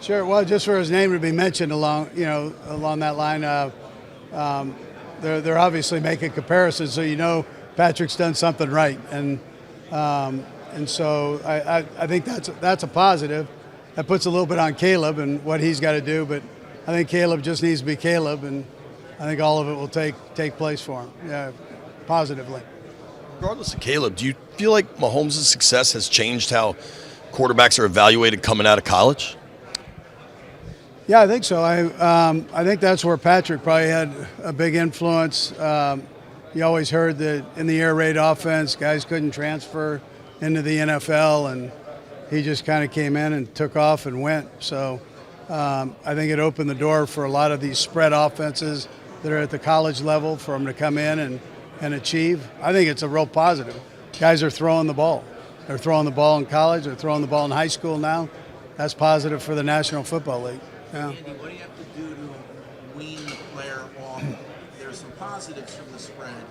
Sure. Well, just for his name to be mentioned along that line, they're obviously making comparisons, so Patrick's done something right, and so I think that's a positive. That puts a little bit on Caleb and what he's got to do, but I think Caleb just needs to be Caleb, and I think all of it will take place for him, positively. Regardless of Caleb, do you feel like Mahomes' success has changed how quarterbacks are evaluated coming out of college? Yeah, I think so. I think that's where Patrick probably had a big influence. You always heard that in the air raid offense, guys couldn't transfer into the NFL, and he just kind of came in and took off and went. So I think it opened the door for a lot of these spread offenses that are at the college level for them to come in and achieve. I think it's a real positive. Guys are throwing the ball. They're throwing the ball in college. They're throwing the ball in high school now. That's positive for the National Football League. Yeah. Andy, what do you have to do to wean the player off? There's some positives from the spread,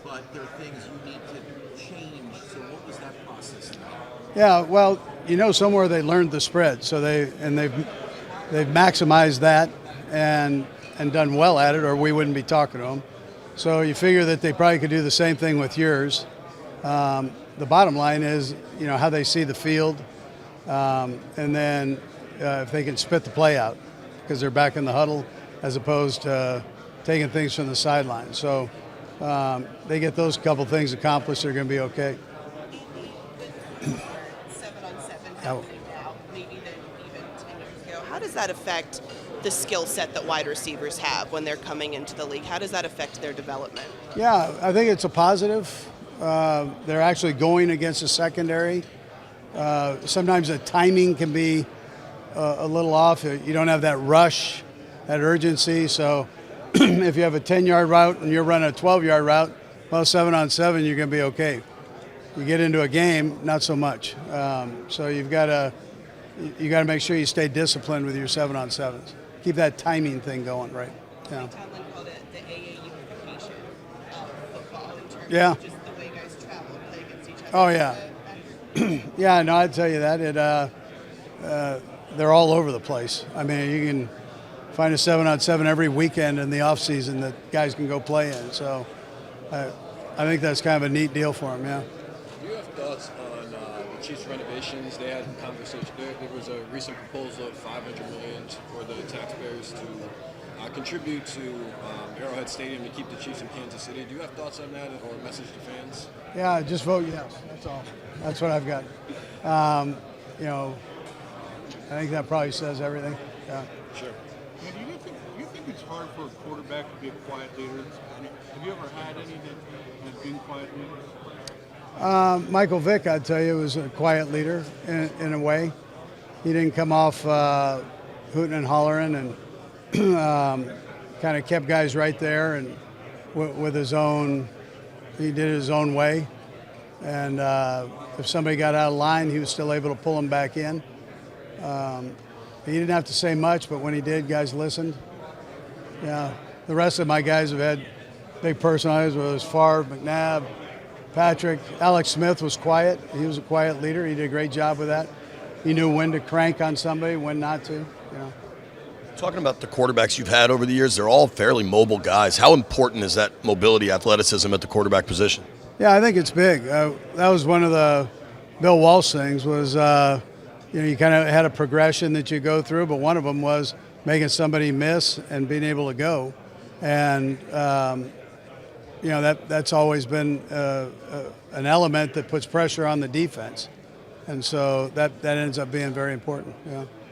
but there are things you need to change. So what was that process like? Yeah, well, somewhere they learned the spread, so they've maximized that and done well at it, or we wouldn't be talking to them. So you figure that they probably could do the same thing with yours. The bottom line is, how they see the field, and then if they can spit the play out, because they're back in the huddle as opposed to taking things from the sideline. So they get those couple things accomplished, they're going to be okay. 7-on-7 happening now, maybe than even 10 years ago. How does that affect the skill set that wide receivers have when they're coming into the league? How does that affect their development? Yeah, I think it's a positive. They're actually going against the secondary. Sometimes the timing can be a little off. You don't have that rush, that urgency. So if you have a 10-yard route and you're running a 12-yard route, well, 7-on-7, you're going to be okay. You get into a game, not so much. So you got to make sure you stay disciplined with your 7-on-7s. Keep that timing thing going, right? Yeah. Tomlin called it the AAUification of football in terms of just the way guys travel and play against each other. Oh, yeah. Yeah, no, I'd tell you that. They're all over the place. I mean, you can find a 7-on-7 every weekend in the off season that guys can go play in. So I think that's kind of a neat deal for them, yeah. Do you have thoughts on the Chiefs renovations? They had a conversation. There was a recent proposal of $500 million for the taxpayers to contribute to Arrowhead Stadium to keep the Chiefs in Kansas City. Do you have thoughts on that or a message to fans? Yeah, just vote yes. That's all. That's what I've got. I think that probably says everything. Yeah. Sure. Yeah, do you think it's hard for a quarterback to be a quiet leader? Have you ever had any that has been quiet leaders? Michael Vick, I'd tell you, was a quiet leader in a way. He didn't come off hooting and hollering, and kind of kept guys right there and with his own. He did it his own way, and if somebody got out of line, he was still able to pull them back in. He didn't have to say much, but when he did, guys listened. Yeah, the rest of my guys have had big personalities, whether it was Favre, McNabb, Patrick. Alex Smith was quiet. He was a quiet leader. He did a great job with that. He knew when to crank on somebody, when not to. Talking about the quarterbacks you've had over the years, they're all fairly mobile guys. How important is that mobility, athleticism at the quarterback position? Yeah, I think it's big. That was one of the Bill Walsh things was, you kind of had a progression that you go through, but one of them was making somebody miss and being able to go. And, that's always been an element that puts pressure on the defense. And so that ends up being very important, yeah.